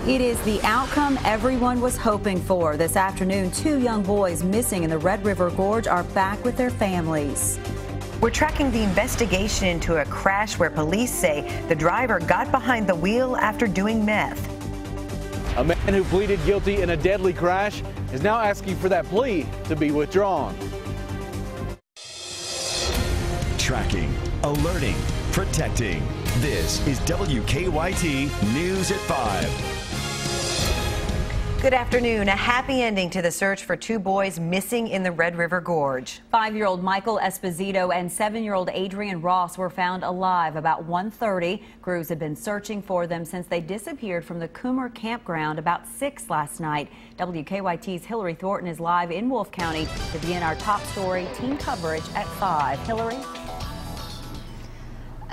It is the outcome everyone was hoping for. This afternoon, 2 young boys missing in the Red River Gorge are back with their families. We're tracking the investigation into a crash where police say the driver got behind the wheel after doing meth. A man who pleaded guilty in a deadly crash is now asking for that plea to be withdrawn. Tracking, alerting, protecting. This is WKYT News at 5. Good afternoon. A happy ending to the search for 2 boys missing in the Red River Gorge. 5-year-old Michael Esposito and 7-year-old Adrian Ross were found alive about 1:30. Crews have been searching for them since they disappeared from the Coomer campground about 6 last night. WKYT's Hillary Thornton is live in Wolfe County to begin our top story team coverage at 5. Hillary?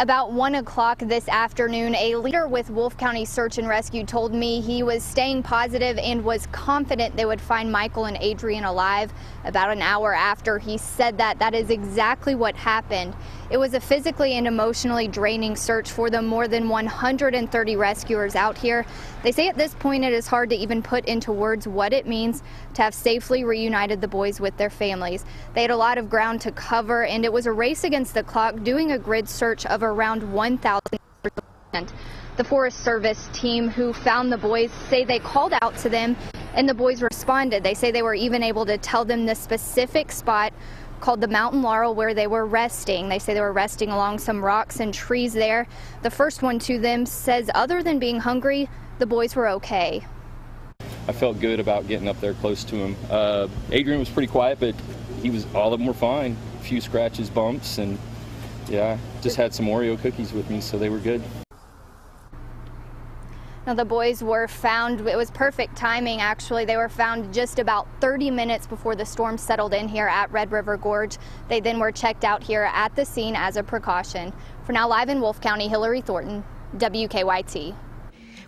About 1 o'clock this afternoon, a leader with Wolfe County Search and Rescue told me he was staying positive and was confident they would find Michael and Adrian alive. About an hour after he said that is exactly what happened. It was a physically and emotionally draining search for the more than 130 rescuers out here. They say at this point it is hard to even put into words what it means to have safely reunited the boys with their families. They had a lot of ground to cover, and it was a race against the clock, doing a grid search of around 1,000. The Forest Service team who found the boys say they called out to them and the boys responded. They say they were even able to tell them the specific spot called the Mountain Laurel where they were resting. They say they were resting along some rocks and trees there. The first one to them says other than being hungry, the boys were okay. I felt good about getting up there close to him. Adrian was pretty quiet, but all of them were fine. A few scratches, bumps, and yeah, just had some Oreo cookies with me, so they were good. Now, the boys were found, it was perfect timing actually. They were found just about 30 minutes before the storm settled in here at Red River Gorge. They then were checked out here at the scene as a precaution. For now, live in Wolfe County, Hillary Thornton, WKYT.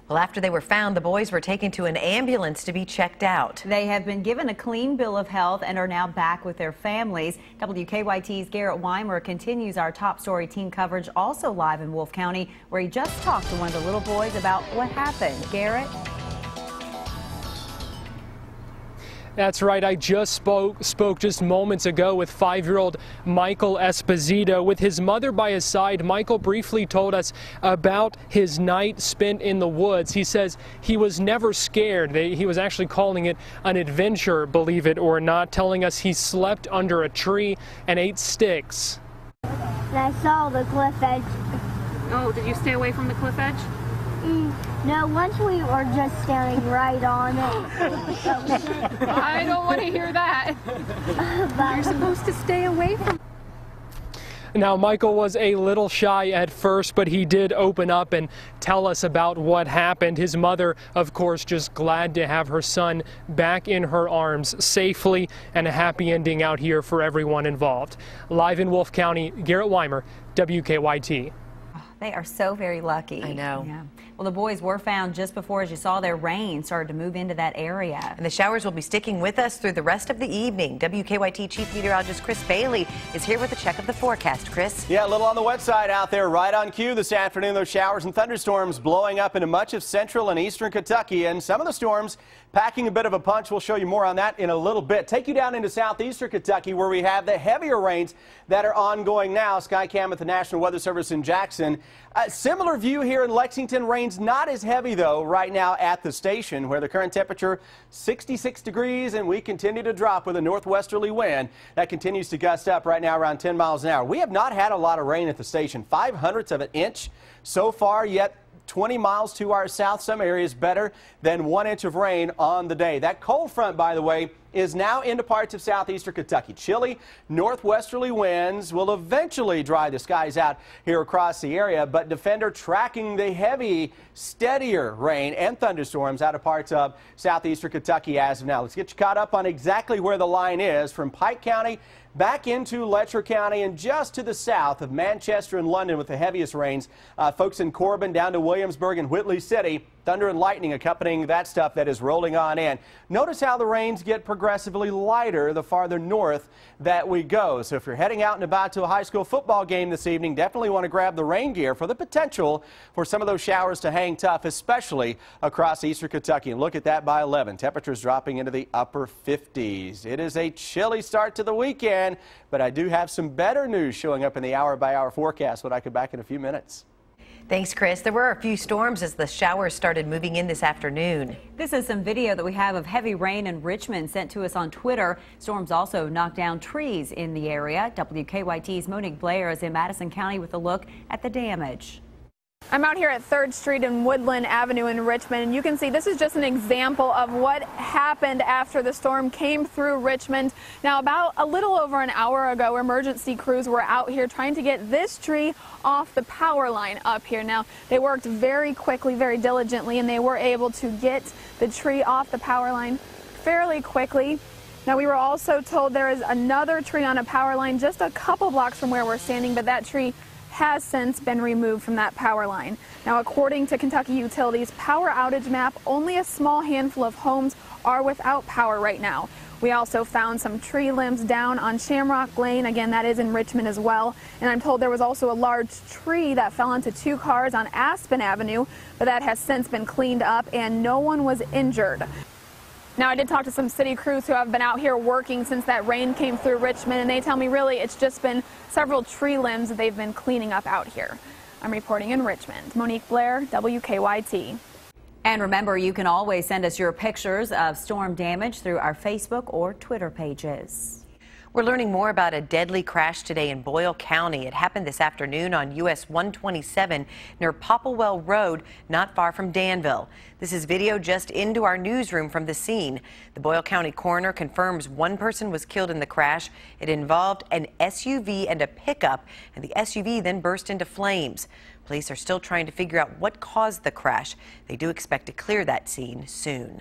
Well, after they were found, the boys were taken to an ambulance to be checked out. They have been given a clean bill of health and are now back with their families. WKYT's Garrett Weimer continues our top story team coverage, also live in Wolfe County, where he just talked to one of the little boys about what happened. Garrett? That's right. I just spoke just moments ago with 5-year-old Michael Esposito. With his mother by his side, Michael briefly told us about his night spent in the woods. He says he was never scared. He was actually calling it an adventure, believe it or not, telling us he slept under a tree and ate sticks. And I saw the cliff edge. Oh, did you stay away from the cliff edge? No, once we were just standing right on it. I don't want to hear that. You're supposed to stay away from. Now, Michael was a little shy at first, but he did open up and tell us about what happened. His mother, of course, just glad to have her son back in her arms safely, and a happy ending out here for everyone involved. Live in Wolfe County, Garrett Weimer, WKYT. They are so very lucky. I know. Yeah. Well, the boys were found just before, as you saw, their rain started to move into that area. And the showers will be sticking with us through the rest of the evening. WKYT Chief Meteorologist Chris Bailey is here with a check of the forecast. Chris? Yeah, a little on the wet side out there, right on cue this afternoon. Those showers and thunderstorms blowing up into much of central and eastern Kentucky, and some of the storms packing a bit of a punch. We'll show you more on that in a little bit. Take you down into southeastern Kentucky, where we have the heavier rains that are ongoing now. Skycam at the National Weather Service in Jackson. Similar view here in Lexington. Rain's not as heavy, though, right now at the station, where the current temperature 66 degrees, and we continue to drop with a northwesterly wind that continues to gust up right now around 10 miles an hour. We have not had a lot of rain at the station, 0.05 of an inch so far, yet 20 miles to our south, some areas better than 1 inch of rain on the day. That cold front, by the way, is now into parts of southeastern Kentucky. Chilly northwesterly winds will eventually dry the skies out here across the area, but Defender tracking the heavy, steadier rain and thunderstorms out of parts of southeastern Kentucky as of now. Let's get you caught up on exactly where the line is from Pike County back into Letcher County and just to the south of Manchester and London with the heaviest rains. Folks in Corbin down to Williamsburg and Whitley City. thunder and lightning accompanying that stuff that is rolling on in. Notice how the rains get progressively lighter the farther north that we go. So if you're heading out and about to a high school football game this evening, definitely want to grab the rain gear for the potential for some of those showers to hang tough, especially across eastern Kentucky. And look at that by 11. Temperatures dropping into the upper 50s. It is a chilly start to the weekend, but I do have some better news showing up in the hour-by-hour forecast when I come back in a few minutes. Thanks, Chris. There were a few storms as the showers started moving in this afternoon. This is some video that we have of heavy rain in Richmond sent to us on Twitter. Storms also knocked down trees in the area. WKYT's Monique Blair is in Madison County with a look at the damage. I'm out here at 3rd Street and Woodland Avenue in Richmond, and you can see this is just an example of what happened after the storm came through Richmond. Now, about a little over an hour ago, emergency crews were out here trying to get this tree off the power line up here. Now, they worked very quickly, very diligently, and they were able to get the tree off the power line fairly quickly. Now, we were also told there is another tree on a power line just a couple blocks from where we're standing, but that tree has since been removed from that power line. Now, according to Kentucky Utilities power outage map, only a small handful of homes are without power right now. We also found some tree limbs down on Shamrock Lane. Again, that is in Richmond as well. And I'm told there was also a large tree that fell onto 2 cars on Aspen Avenue, but that has since been cleaned up and no one was injured. Now, I did talk to some city crews who have been out here working since that rain came through Richmond, and they tell me really it's just been several tree limbs that they've been cleaning up out here. I'm reporting in Richmond. Monique Blair, WKYT. And remember, you can always send us your pictures of storm damage through our Facebook or Twitter pages. We're learning more about a deadly crash today in Boyle County. It happened this afternoon on US 127 near Popplewell Road, not far from Danville. This is video just into our newsroom from the scene. The Boyle County coroner confirms one person was killed in the crash. It involved an SUV and a pickup, and the SUV then burst into flames. Police are still trying to figure out what caused the crash. They do expect to clear that scene soon.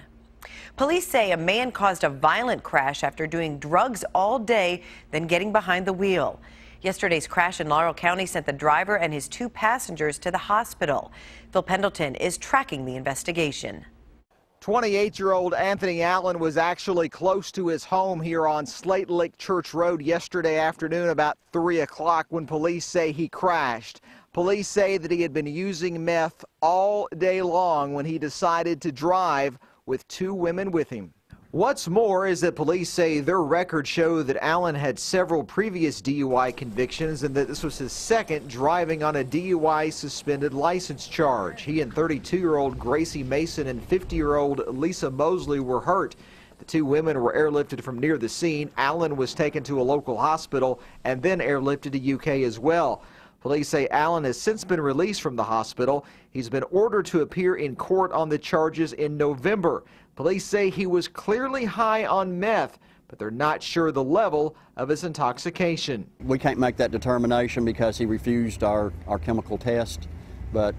Police say a man caused a violent crash after doing drugs all day, then getting behind the wheel. Yesterday's crash in Laurel County sent the driver and his 2 passengers to the hospital. Phil Pendleton is tracking the investigation. 28-year-old Anthony Allen was actually close to his home here on Slate Lake Church Road yesterday afternoon about 3 o'clock when police say he crashed. Police say that he had been using meth all day long when he decided to drive with 2 women with him. What's more is that police say their records show that Allen had several previous DUI convictions and that this was his second driving on a DUI suspended license charge. He and 32-year-old Gracie Mason and 50-year-old Lisa Mosley were hurt. The 2 women were airlifted from near the scene. Allen was taken to a local hospital and then airlifted to UK as well. Police say Allen has since been released from the hospital. He's been ordered to appear in court on the charges in November. Police say he was clearly high on meth, but they're not sure the level of his intoxication. We can't make that determination because he refused our chemical test, but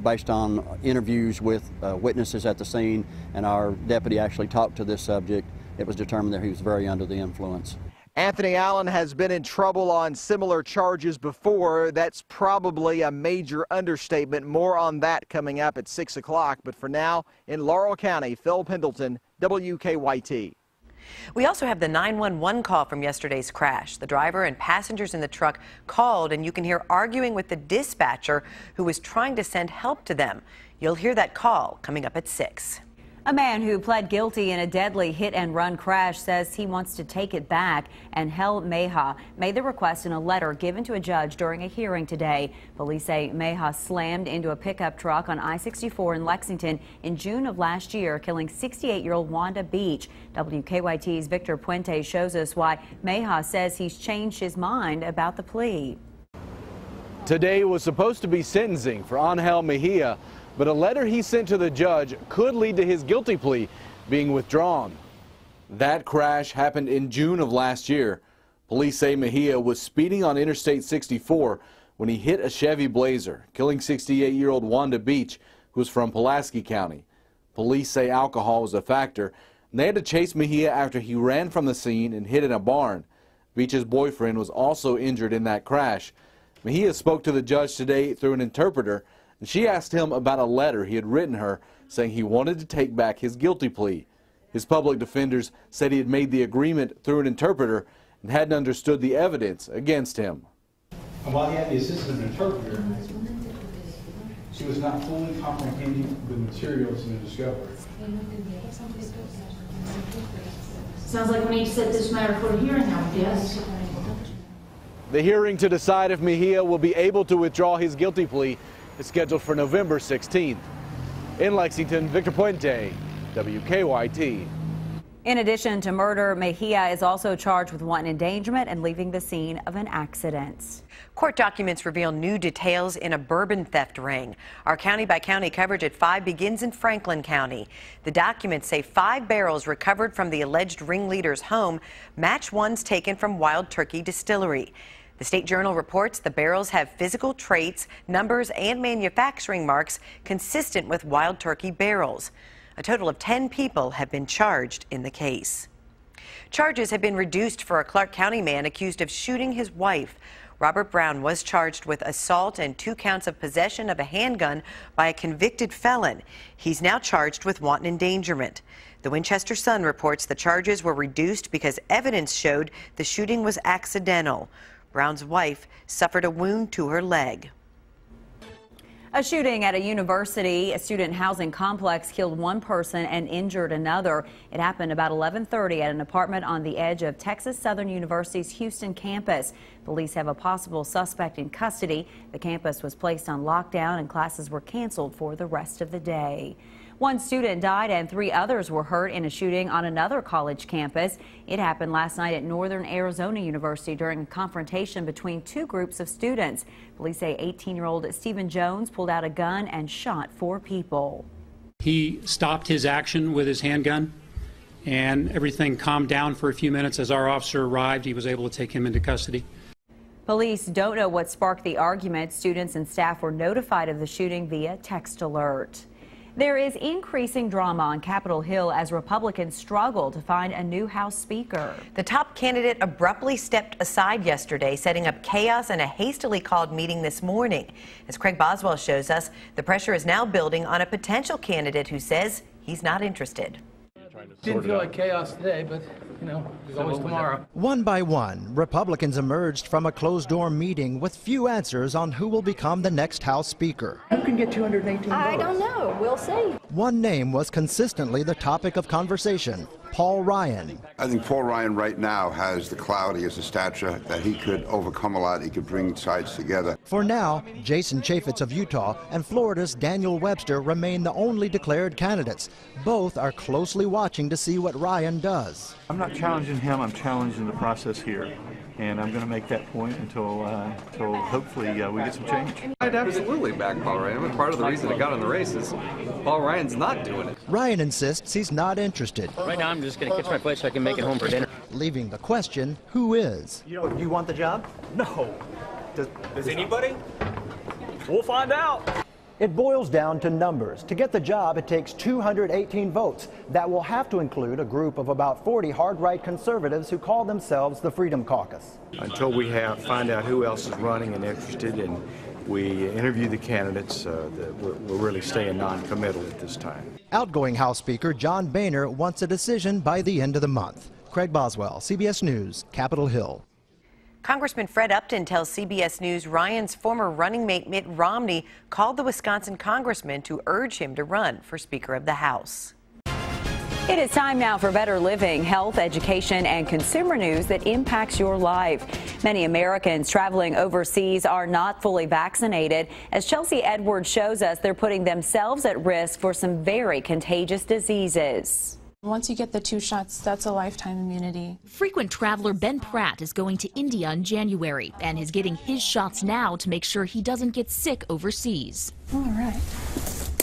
based on interviews with witnesses at the scene and our deputy actually talked to this subject, it was determined that he was very under the influence. Anthony Allen has been in trouble on similar charges before. That's probably a major understatement. More on that coming up at 6 o'clock. But for now, in Laurel County, Phil Pendleton, WKYT. We also have the 911 call from yesterday's crash. The driver and passengers in the truck called, and you can hear arguing with the dispatcher who was trying to send help to them. You'll hear that call coming up at 6. A man who pled guilty in a deadly hit-and-run crash says he wants to take it back, and Hel Meha made the request in a letter given to a judge during a hearing today. Police say Meha slammed into a pickup truck on I-64 in Lexington in June of last year, killing 68-year-old Wanda Beach. WKYT's Victor Puente shows us why Meha says he's changed his mind about the plea. Today was supposed to be sentencing for Angel Mejia, but a letter he sent to the judge could lead to his guilty plea being withdrawn. That crash happened in June of last year. Police say Mejia was speeding on Interstate 64 when he hit a Chevy Blazer, killing 68-year-old Wanda Beach, who was from Pulaski County. Police say alcohol was a factor, and they had to chase Mejia after he ran from the scene and hid in a barn. Beach's boyfriend was also injured in that crash. Mejia spoke to the judge today through an interpreter She asked him about a letter he had written her saying he wanted to take back his guilty plea. His public defenders said he had made the agreement through an interpreter and hadn't understood the evidence against him. And while he had the assistance of an interpreter, she was not fully comprehending the materials in the discovery. Sounds like we need to set this matter for a hearing now, yes. The hearing to decide if Mejia will be able to withdraw his guilty plea is scheduled for November 16th. In Lexington, Victor Puente, WKYT. In addition to murder, Mejia is also charged with wanton endangerment and leaving the scene of an accident. Court documents reveal new details in a bourbon theft ring. Our county-by-county coverage at 5 begins in Franklin County. The documents say 5 barrels recovered from the alleged ringleader's home match ones taken from Wild Turkey Distillery. The State Journal reports the barrels have physical traits, numbers, and manufacturing marks consistent with Wild Turkey barrels. A total of 10 people have been charged in the case. Charges have been reduced for a Clark County man accused of shooting his wife. Robert Brown was charged with assault and 2 counts of possession of a handgun by a convicted felon. He's now charged with wanton endangerment. The Winchester Sun reports the charges were reduced because evidence showed the shooting was accidental. Brown's wife suffered a wound to her leg. A shooting at a university, a student housing complex, killed 1 person and injured another. It happened about 11:30 at an apartment on the edge of Texas Southern University's Houston campus. Police have a possible suspect in custody. The campus was placed on lockdown and classes were canceled for the rest of the day. 1 student died and 3 others were hurt in a shooting on another college campus. It happened last night at Northern Arizona University during a confrontation between 2 groups of students. Police say 18-year-old Stephen Jones pulled out a gun and shot 4 people. He stopped his action with his handgun, and everything calmed down for a few minutes. As our officer arrived, he was able to take him into custody. Police don't know what sparked the argument. Students and staff were notified of the shooting via text alert. There is increasing drama on Capitol Hill as Republicans struggle to find a new House Speaker. The top candidate abruptly stepped aside yesterday, setting up chaos in a hastily called meeting this morning. As Craig Boswell shows us, the pressure is now building on a potential candidate who says he's not interested. Didn't feel like chaos today, but, you know, there's always tomorrow. One by one, Republicans emerged from a closed-door meeting with few answers on who will become the next House Speaker. Who can get 218 votes? I don't know. We'll see. One name was consistently the topic of conversation: Paul Ryan. I think Paul Ryan right now has the clout, he has the stature that he could overcome a lot, he could bring sides together. For now, Jason Chaffetz of Utah and Florida's Daniel Webster remain the only declared candidates. Both are closely watching to see what Ryan does. I'm not challenging him, I'm challenging the process here. And I'm going to make that point until hopefully we get some change. I'd absolutely back Paul Ryan. And part of the reason I got on the race is Paul Ryan's not doing it. Ryan insists he's not interested. Right now I'm just going to catch my flight so I can make it home for dinner. Leaving the question, who is? Do you want the job? No. Does anybody? We'll find out. It boils down to numbers. To get the job, it takes 218 votes. That will have to include a group of about 40 hard-right conservatives who call themselves the Freedom Caucus. Until we find out who else is running and interested and we interview the candidates, we're really staying non-committal at this time. Outgoing House Speaker John Boehner wants a decision by the end of the month. Craig Boswell, CBS News, Capitol Hill. Congressman Fred Upton tells CBS News Ryan's former running mate Mitt Romney called the Wisconsin congressman to urge him to run for Speaker of the House. It is time now for Better Living, health, education, and consumer news that impacts your life. Many Americans traveling overseas are not fully vaccinated. As Chelsea Edwards shows us, they're putting themselves at risk for some very contagious diseases. Once you get the 2 shots, that's a lifetime immunity. Frequent traveler Ben Pratt is going to India in January and is getting his shots now to make sure he doesn't get sick overseas. All right.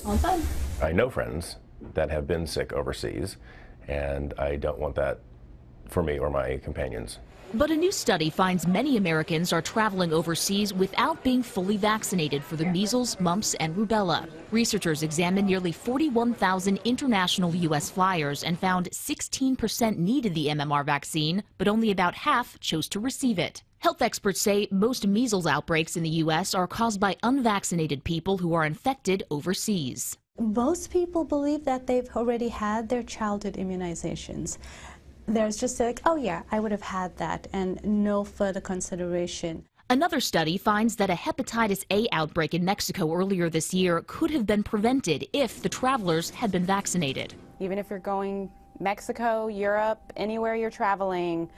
All done. I know friends that have been sick overseas, and I don't want that for me or my companions. But a new study finds many Americans are traveling overseas without being fully vaccinated for the measles, mumps, and rubella. Researchers examined nearly 41,000 international U.S. flyers and found 16% needed the MMR vaccine, but only about half chose to receive it. Health experts say most measles outbreaks in the U.S. are caused by unvaccinated people who are infected overseas. Most people believe that they've already had their childhood immunizations. There's just like, oh yeah, I would have had that, and no further consideration. Another study finds that a hepatitis A outbreak in Mexico earlier this year could have been prevented if the travelers had been vaccinated. Even if you're going Mexico, Europe, anywhere you're traveling,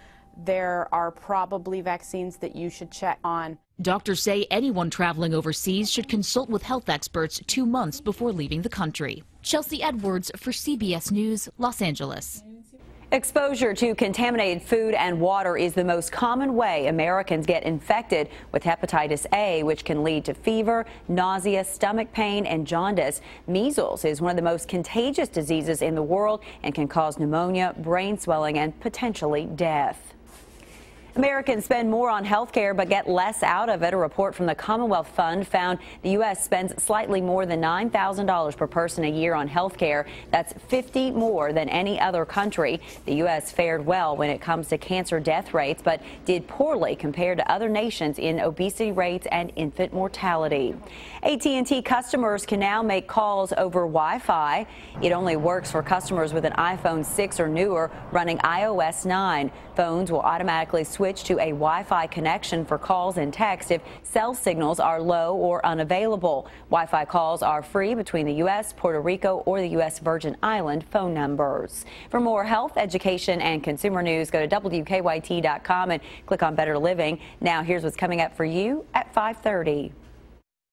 there are probably vaccines that you should check on. Doctors say anyone traveling overseas should consult with health experts 2 months before leaving the country. Chelsea Edwards for CBS News, Los Angeles. Exposure to contaminated food and water is the most common way Americans get infected with hepatitis A, which can lead to fever, nausea, stomach pain, and jaundice. Measles is one of the most contagious diseases in the world and can cause pneumonia, brain swelling, and potentially death. Americans spend more on health care but get less out of it. A report from the Commonwealth Fund found the U.S. spends slightly more than $9,000 per person a year on health care. That's $50 more than any other country. The U.S. fared well when it comes to cancer death rates, but did poorly compared to other nations in obesity rates and infant mortality. AT&T customers can now make calls over Wi-Fi. It only works for customers with an iPhone 6 or newer running iOS 9. Phones will automatically switch to a Wi-Fi connection for calls and text if cell signals are low or unavailable. Wi-Fi calls are free between the U.S., Puerto Rico, or the U.S. Virgin Island phone numbers. For more health, education, and consumer news, go to WKYT.com and click on Better Living. Now, here's what's coming up for you at 5:30.